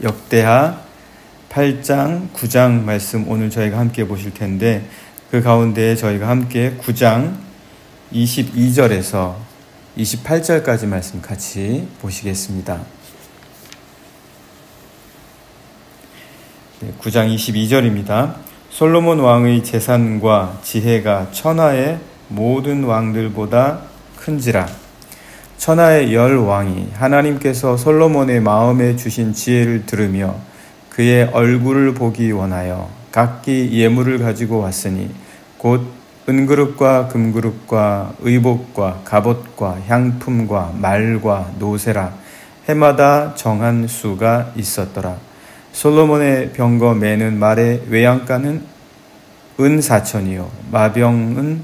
역대하 8장, 9장 말씀 오늘 저희가 함께 보실 텐데, 그 가운데 저희가 함께 9장 22절에서 28절까지 말씀 같이 보시겠습니다. 9장 22절입니다. 솔로몬 왕의 재산과 지혜가 천하의 모든 왕들보다 큰지라. 천하의 10왕이 하나님께서 솔로몬의 마음에 주신 지혜를 들으며 그의 얼굴을 보기 원하여 각기 예물을 가지고 왔으니 곧 은그릇과 금그릇과 의복과 갑옷과 향품과 말과 노새라. 해마다 정한 수가 있었더라. 솔로몬의 병거 매는 말의 외양간은 은 4천이요 마병은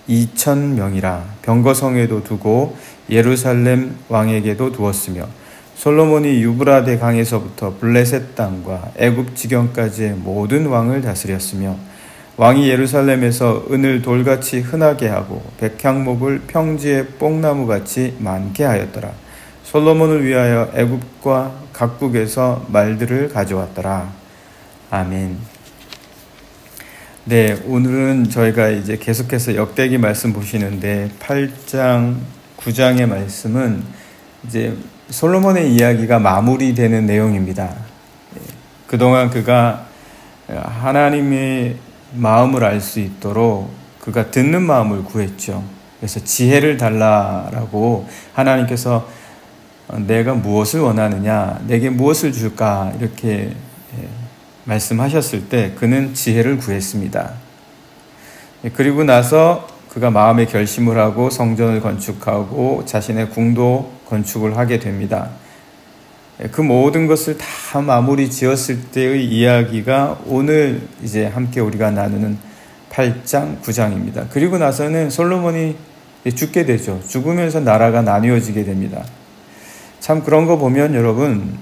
12,000명이라. 병거성에도 두고 예루살렘 왕에게도 두었으며 솔로몬이 유브라데 강에서부터 블레셋 땅과 애굽 지경까지의 모든 왕을 다스렸으며 왕이 예루살렘에서 은을 돌같이 흔하게 하고 백향목을 평지의 뽕나무같이 많게 하였더라. 솔로몬을 위하여 애굽과 각국에서 말들을 가져왔더라. 아멘. 네, 오늘은 저희가 이제 계속해서 역대기 말씀 보시는데 8장, 9장의 말씀은 이제 솔로몬의 이야기가 마무리되는 내용입니다. 그동안 그가 하나님의 마음을 알 수 있도록 그가 듣는 마음을 구했죠. 그래서 지혜를 달라라고 하나님께서 내가 무엇을 원하느냐, 내게 무엇을 줄까 이렇게 말씀하셨을 때 그는 지혜를 구했습니다. 그리고 나서 그가 마음의 결심을 하고 성전을 건축하고 자신의 궁도 건축을 하게 됩니다. 그 모든 것을 다 마무리 지었을 때의 이야기가 오늘 이제 함께 우리가 나누는 8장, 9장입니다. 그리고 나서는 솔로몬이 죽게 되죠. 죽으면서 나라가 나뉘어지게 됩니다. 참 그런 거 보면 여러분,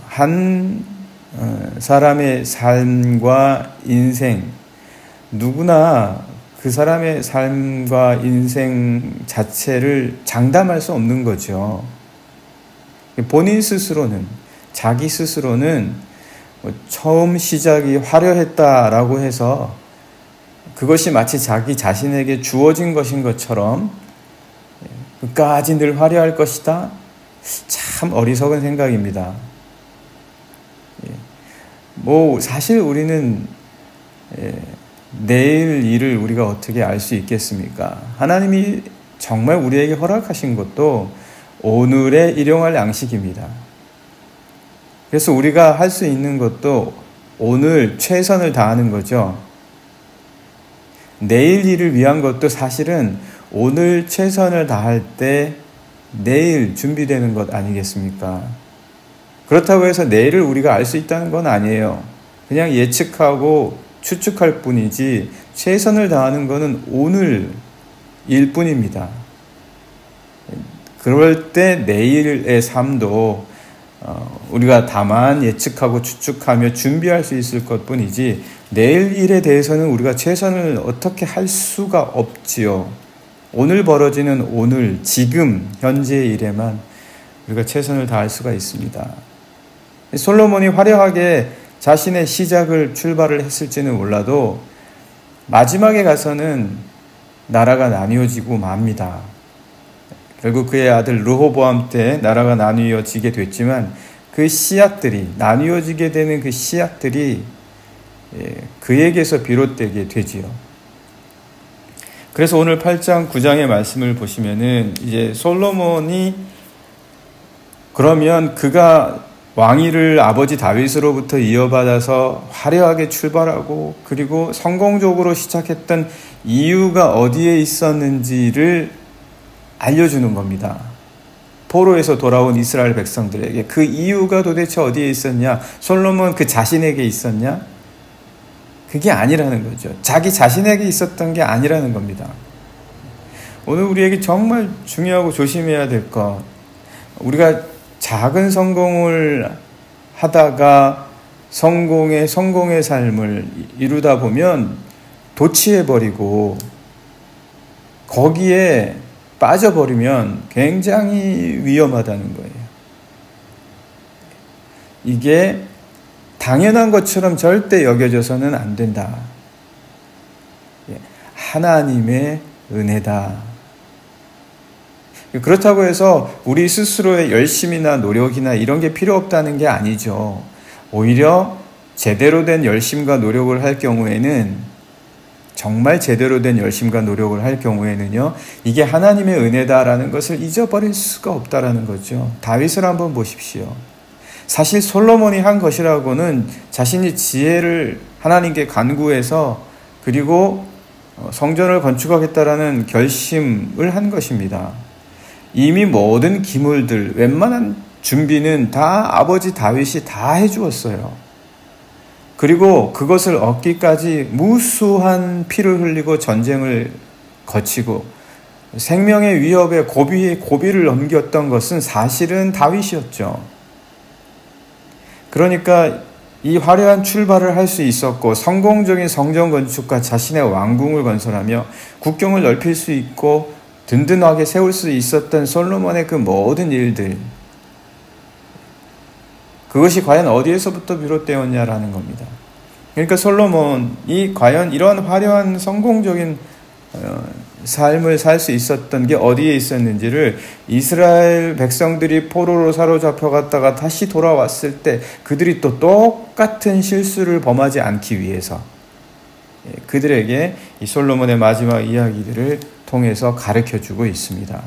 한 사람의 삶과 인생, 누구나 그 사람의 삶과 인생 자체를 장담할 수 없는 거죠. 본인 스스로는, 자기 스스로는 처음 시작이 화려했다라고 해서 그것이 마치 자기 자신에게 주어진 것인 것처럼 끝까지 늘 화려할 것이다? 참 어리석은 생각입니다. 사실 우리는 내일 일을 우리가 어떻게 알 수 있겠습니까? 하나님이 정말 우리에게 허락하신 것도 오늘의 일용할 양식입니다. 그래서 우리가 할 수 있는 것도 오늘 최선을 다하는 거죠. 내일 일을 위한 것도 사실은 오늘 최선을 다할 때 내일 준비되는 것 아니겠습니까? 그렇다고 해서 내일을 우리가 알 수 있다는 건 아니에요. 그냥 예측하고 추측할 뿐이지 최선을 다하는 것은 오늘일 뿐입니다. 그럴 때 내일의 삶도 우리가 다만 예측하고 추측하며 준비할 수 있을 것뿐이지 내일 일에 대해서는 우리가 최선을 어떻게 할 수가 없지요. 오늘 벌어지는 오늘, 지금, 현재의 일에만 우리가 최선을 다할 수가 있습니다. 솔로몬이 화려하게 자신의 시작을 출발을 했을지는 몰라도 마지막에 가서는 나라가 나뉘어지고 맙니다. 결국 그의 아들 르호보암 때 나라가 나뉘어지게 됐지만 그 씨앗들이, 나뉘어지게 되는 그 씨앗들이 그에게서 비롯되게 되지요. 그래서 오늘 8장, 9장의 말씀을 보시면은 이제 솔로몬이 그러면 그가 왕위를 아버지 다윗으로부터 이어받아서 화려하게 출발하고 그리고 성공적으로 시작했던 이유가 어디에 있었는지를 알려주는 겁니다. 포로에서 돌아온 이스라엘 백성들에게 그 이유가 도대체 어디에 있었냐? 솔로몬 그 자신에게 있었냐? 그게 아니라는 거죠. 자기 자신에게 있었던 게 아니라는 겁니다. 오늘 우리에게 정말 중요하고 조심해야 될 것, 우리가 작은 성공을 하다가 성공의 삶을 이루다 보면 도취해버리고 거기에 빠져버리면 굉장히 위험하다는 거예요. 이게 당연한 것처럼 절대 여겨져서는 안 된다. 하나님의 은혜다. 그렇다고 해서 우리 스스로의 열심이나 노력이나 이런 게 필요 없다는 게 아니죠. 오히려 제대로 된 열심과 노력을 할 경우에는, 정말 제대로 된 열심과 노력을 할 경우에는요, 이게 하나님의 은혜다라는 것을 잊어버릴 수가 없다라는 거죠. 다윗을 한번 보십시오. 사실 솔로몬이 한 것이라고는 자신이 지혜를 하나님께 간구해서 그리고 성전을 건축하겠다라는 결심을 한 것입니다. 이미 모든 기물들, 웬만한 준비는 다 아버지 다윗이 다 해주었어요. 그리고 그것을 얻기까지 무수한 피를 흘리고 전쟁을 거치고 생명의 위협에 고비를 넘겼던 것은 사실은 다윗이었죠. 그러니까 이 화려한 출발을 할 수 있었고, 성공적인 성전 건축과 자신의 왕궁을 건설하며 국경을 넓힐 수 있고 든든하게 세울 수 있었던 솔로몬의 그 모든 일들, 그것이 과연 어디에서부터 비롯되었냐라는 겁니다. 그러니까 솔로몬이 과연 이런 화려한 성공적인 삶을 살 수 있었던 게 어디에 있었는지를 이스라엘 백성들이 포로로 사로잡혀 갔다가 다시 돌아왔을 때 그들이 또 똑같은 실수를 범하지 않기 위해서 그들에게 이 솔로몬의 마지막 이야기들을 통해서 가르쳐주고 있습니다.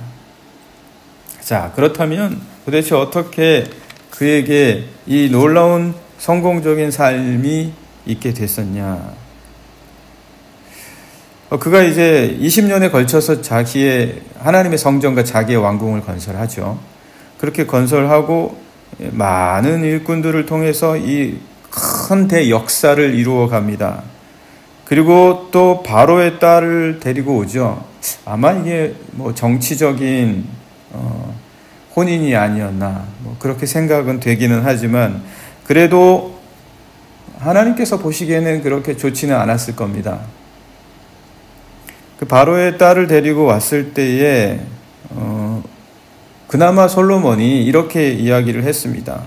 자, 그렇다면 도대체 어떻게 그에게 이 놀라운 성공적인 삶이 있게 됐었냐? 그가 이제 20년에 걸쳐서 자기의 하나님의 성전과 자기의 왕궁을 건설하죠. 그렇게 건설하고 많은 일꾼들을 통해서 이 큰 대역사를 이루어 갑니다. 그리고 또 바로의 딸을 데리고 오죠. 아마 이게 뭐 정치적인 혼인이 아니었나, 뭐 그렇게 생각은 되기는 하지만 그래도 하나님께서 보시기에는 그렇게 좋지는 않았을 겁니다. 그 바로의 딸을 데리고 왔을 때에 그나마 솔로몬이 이렇게 이야기를 했습니다.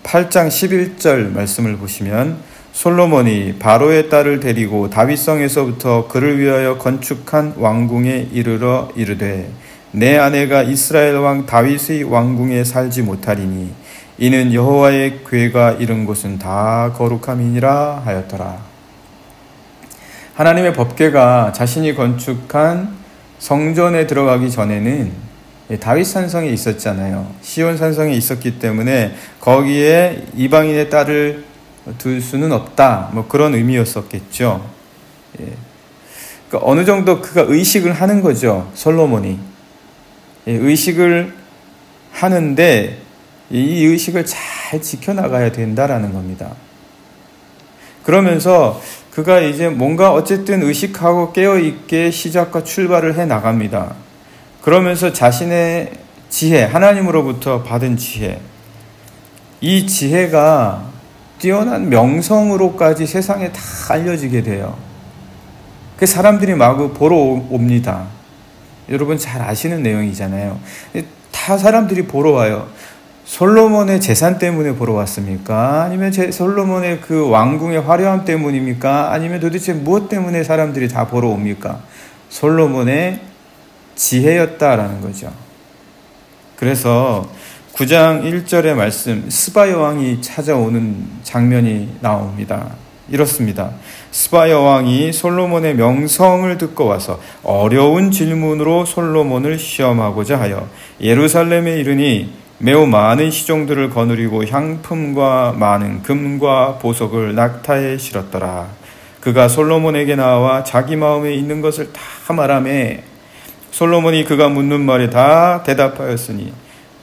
8장 11절 말씀을 보시면, 솔로몬이 바로의 딸을 데리고 다윗성에서부터 그를 위하여 건축한 왕궁에 이르러 이르되, 내 아내가 이스라엘 왕 다윗의 왕궁에 살지 못하리니 이는 여호와의 궤가 이른 곳은 다 거룩함이니라 하였더라. 하나님의 법궤가 자신이 건축한 성전에 들어가기 전에는 다윗 산성에 있었잖아요. 시온 산성에 있었기 때문에 거기에 이방인의 딸을 둘 수는 없다, 뭐 그런 의미였었겠죠. 그러니까 어느 정도 그가 의식을 하는 거죠, 솔로몬이. 의식을 하는데 이 의식을 잘 지켜나가야 된다라는 겁니다. 그러면서 그가 이제 뭔가 어쨌든 의식하고 깨어있게 시작과 출발을 해 나갑니다. 그러면서 자신의 지혜, 하나님으로부터 받은 지혜, 이 지혜가 뛰어난 명성으로까지 세상에 다 알려지게 돼요. 그 사람들이 마구 보러 옵니다. 여러분 잘 아시는 내용이잖아요. 다 사람들이 보러 와요. 솔로몬의 재산 때문에 보러 왔습니까? 아니면 솔로몬의 그 왕궁의 화려함 때문입니까? 아니면 도대체 무엇 때문에 사람들이 다 보러 옵니까? 솔로몬의 지혜였다라는 거죠. 그래서 9장 1절의 말씀, 스바 여왕이 찾아오는 장면이 나옵니다. 이렇습니다. 스바 여왕이 솔로몬의 명성을 듣고 와서 어려운 질문으로 솔로몬을 시험하고자 하여 예루살렘에 이르니 매우 많은 시종들을 거느리고 향품과 많은 금과 보석을 낙타에 실었더라. 그가 솔로몬에게 나와 자기 마음에 있는 것을 다 말하매 솔로몬이 그가 묻는 말에 다 대답하였으니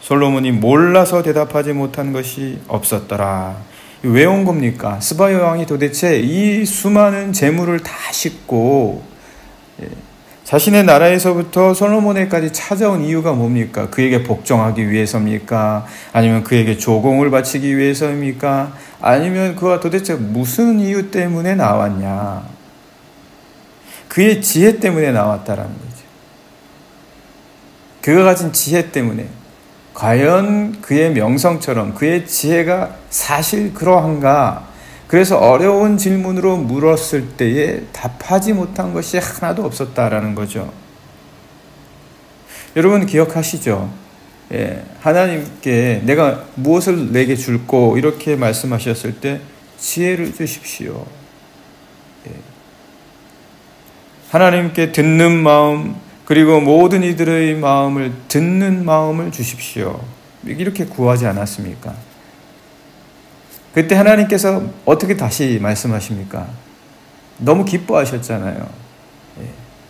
솔로몬이 몰라서 대답하지 못한 것이 없었더라. 왜 온 겁니까? 스바 여왕이 도대체 이 수많은 재물을 다 싣고 자신의 나라에서부터 솔로몬에까지 찾아온 이유가 뭡니까? 그에게 복종하기 위해서입니까? 아니면 그에게 조공을 바치기 위해서입니까? 아니면 그가 도대체 무슨 이유 때문에 나왔냐? 그의 지혜 때문에 나왔다라는 거죠. 그가 가진 지혜 때문에, 과연 그의 명성처럼 그의 지혜가 사실 그러한가? 그래서 어려운 질문으로 물었을 때에 답하지 못한 것이 하나도 없었다라는 거죠. 여러분 기억하시죠? 하나님께 내가 무엇을 내게 줄꼬 이렇게 말씀하셨을 때 지혜를 주십시오. 하나님께 듣는 마음, 그리고 모든 이들의 마음을 듣는 마음을 주십시오. 이렇게 구하지 않았습니까? 그때 하나님께서 어떻게 다시 말씀하십니까? 너무 기뻐하셨잖아요.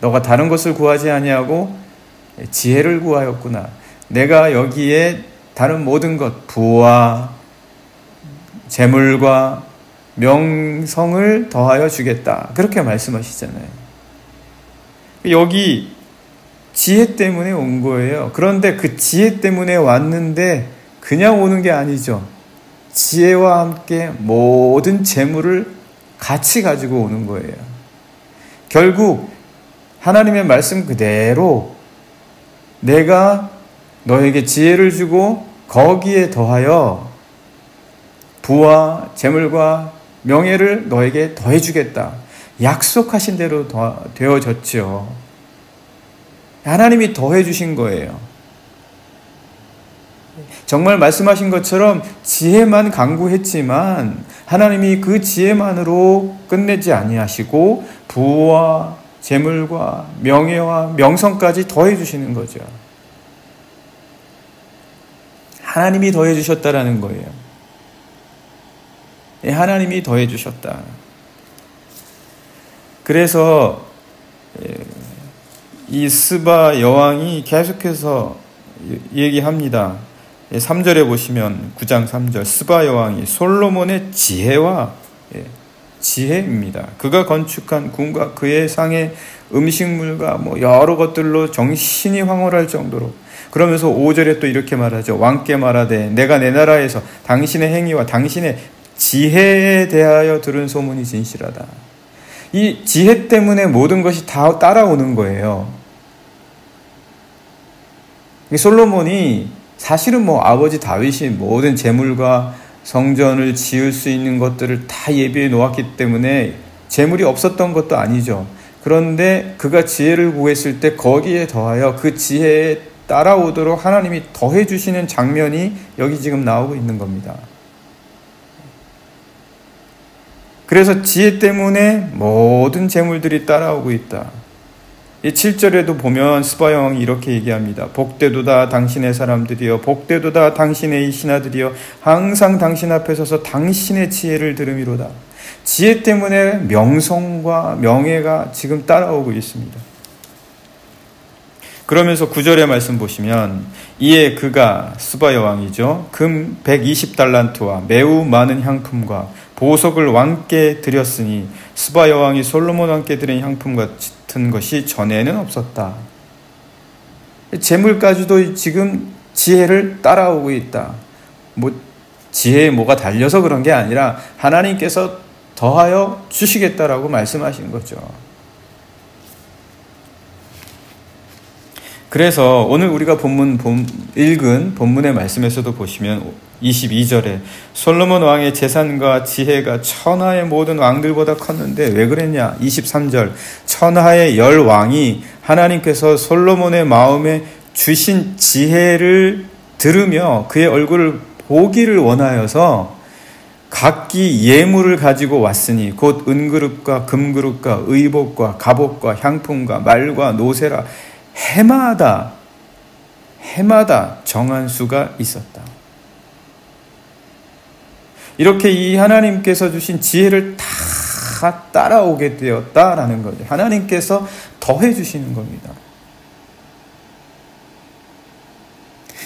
너가 다른 것을 구하지 아니하고 지혜를 구하였구나. 내가 여기에 다른 모든 것, 부와 재물과 명성을 더하여 주겠다. 그렇게 말씀하시잖아요. 여기 지혜 때문에 온 거예요. 그런데 그 지혜 때문에 왔는데 그냥 오는 게 아니죠. 지혜와 함께 모든 재물을 같이 가지고 오는 거예요. 결국 하나님의 말씀 그대로 내가 너에게 지혜를 주고 거기에 더하여 부와 재물과 명예를 너에게 더해주겠다. 약속하신 대로 되어졌죠. 하나님이 더해주신 거예요. 정말 말씀하신 것처럼 지혜만 강구했지만 하나님이 그 지혜만으로 끝내지 아니하시고 부와 재물과 명예와 명성까지 더해주시는 거죠. 하나님이 더해주셨다라는 거예요. 하나님이 더해주셨다. 그래서 이 스바 여왕이 계속해서 얘기합니다. 3절에 보시면 9장 3절 스바 여왕이 솔로몬의 지혜와 지혜입니다. 그가 건축한 궁과 그의 상의 음식물과 여러 것들로 정신이 황홀할 정도로. 그러면서 5절에 또 이렇게 말하죠. 왕께 말하되 내가 내 나라에서 당신의 행위와 당신의 지혜에 대하여 들은 소문이 진실하다. 이 지혜 때문에 모든 것이 다 따라오는 거예요. 솔로몬이 사실은 아버지 다윗이 모든 재물과 성전을 지을 수 있는 것들을 다 예비해 놓았기 때문에 재물이 없었던 것도 아니죠. 그런데 그가 지혜를 구했을 때 거기에 더하여 그 지혜에 따라오도록 하나님이 더해 주시는 장면이 여기 지금 나오고 있는 겁니다. 그래서 지혜 때문에 모든 재물들이 따라오고 있다. 이 7절에도 보면 스바 여왕이 이렇게 얘기합니다. 복되도다 당신의 사람들이여, 복되도다 당신의 이 신하들이여, 항상 당신 앞에 서서 당신의 지혜를 들음이로다. 지혜 때문에 명성과 명예가 지금 따라오고 있습니다. 그러면서 9절의 말씀 보시면 이에 그가 스바 여왕이죠. 금 120달란트와 매우 많은 향품과 보석을 왕께 드렸으니 스바 여왕이 솔로몬 왕께 드린 향품 같은 것이 전에는 없었다. 재물까지도 지금 지혜를 따라오고 있다. 지혜에 뭐가 달려서 그런 게 아니라 하나님께서 더하여 주시겠다라고 말씀하신 거죠. 그래서 오늘 우리가 읽은 본문의 말씀에서도 보시면 22절에 솔로몬 왕의 재산과 지혜가 천하의 모든 왕들보다 컸는데 왜 그랬냐? 23절 천하의 10왕이 하나님께서 솔로몬의 마음에 주신 지혜를 들으며 그의 얼굴을 보기를 원하여서 각기 예물을 가지고 왔으니 곧 은그릇과 금그릇과 의복과 갑옷과 향품과 말과 노새라 해마다 정한 수가 있었다. 이렇게 이 하나님께서 주신 지혜를 다 따라오게 되었다라는 거죠. 하나님께서 더해 주시는 겁니다.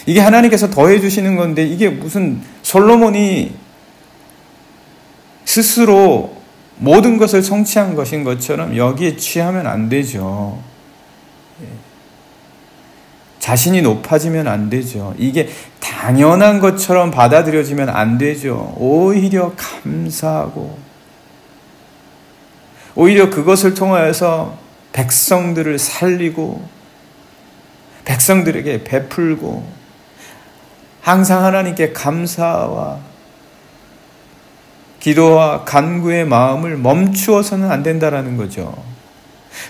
이게 하나님께서 더해 주시는 건데 이게 무슨 솔로몬이 스스로 모든 것을 성취한 것인 것처럼 여기에 취하면 안 되죠. 자신이 높아지면 안 되죠. 이게 당연한 것처럼 받아들여지면 안 되죠. 오히려 감사하고 오히려 그것을 통하여서 백성들을 살리고 백성들에게 베풀고 항상 하나님께 감사와 기도와 간구의 마음을 멈추어서는 안 된다라는 거죠.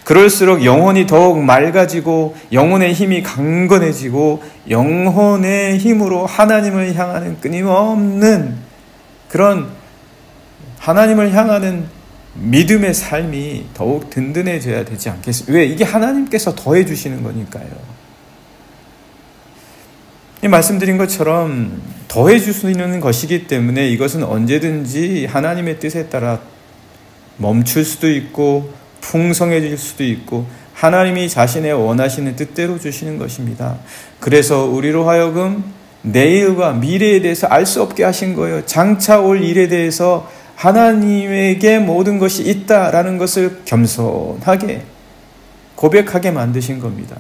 그럴수록 영혼이 더욱 맑아지고 영혼의 힘이 강건해지고 영혼의 힘으로 하나님을 향하는 끊임없는 그런 하나님을 향하는 믿음의 삶이 더욱 든든해져야 되지 않겠습니까? 왜? 이게 하나님께서 더해 주시는 거니까요. 이 말씀드린 것처럼 더해 주시는 것이기 때문에 이것은 언제든지 하나님의 뜻에 따라 멈출 수도 있고 풍성해질 수도 있고 하나님이 자신의 원하시는 뜻대로 주시는 것입니다. 그래서 우리로 하여금 내일과 미래에 대해서 알 수 없게 하신 거예요. 장차 올 일에 대해서 하나님에게 모든 것이 있다라는 것을 겸손하게 고백하게 만드신 겁니다.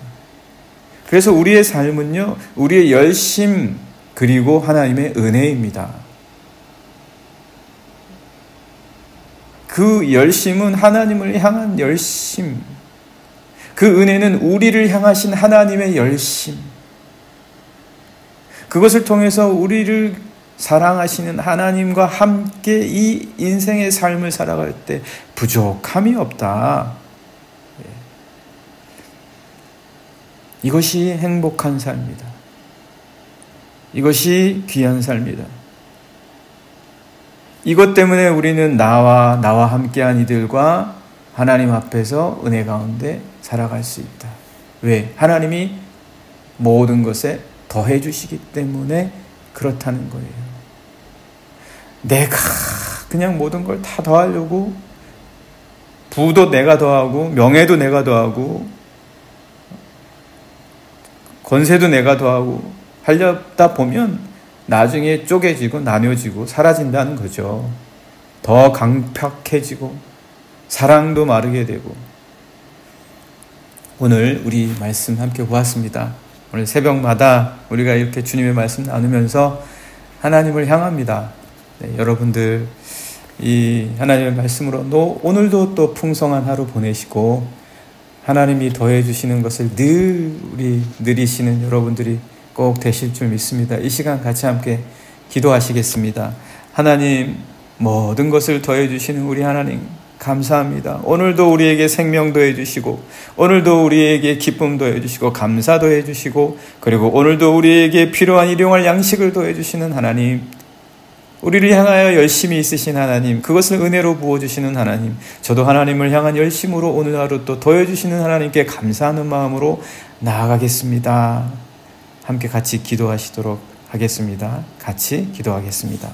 그래서 우리의 삶은요, 우리의 열심 그리고 하나님의 은혜입니다. 그 열심은 하나님을 향한 열심, 그 은혜는 우리를 향하신 하나님의 열심, 그것을 통해서 우리를 사랑하시는 하나님과 함께 이 인생의 삶을 살아갈 때 부족함이 없다. 이것이 행복한 삶이다. 이것이 귀한 삶이다. 이것 때문에 우리는 나와 함께한 이들과 하나님 앞에서 은혜 가운데 살아갈 수 있다. 왜? 하나님이 모든 것에 더해 주시기 때문에 그렇다는 거예요. 내가 그냥 모든 걸 다 더하려고 부도 내가 더하고 명예도 내가 더하고 권세도 내가 더하고 하려다 보면 나중에 쪼개지고 나뉘어지고 사라진다는 거죠. 더 강팍해지고 사랑도 마르게 되고. 오늘 우리 말씀 함께 보았습니다. 오늘 새벽마다 우리가 이렇게 주님의 말씀 나누면서 하나님을 향합니다. 네, 여러분들 이 하나님의 말씀으로 오늘도 또 풍성한 하루 보내시고 하나님이 더해 주시는 것을 늘 우리 누리시는 여러분들이 꼭 되실 줄 믿습니다. 이 시간 같이 함께 기도하시겠습니다. 하나님, 모든 것을 더해 주시는 우리 하나님 감사합니다. 오늘도 우리에게 생명 더해 주시고 오늘도 우리에게 기쁨 더해 주시고 감사 더해 주시고 그리고 오늘도 우리에게 필요한 일용할 양식을 더해 주시는 하나님, 우리를 향하여 열심히 있으신 하나님, 그것을 은혜로 부어주시는 하나님, 저도 하나님을 향한 열심으로 오늘 하루 또 더해주시는 하나님께 감사하는 마음으로 나아가겠습니다. 함께 같이 기도하시도록 하겠습니다. 같이 기도하겠습니다.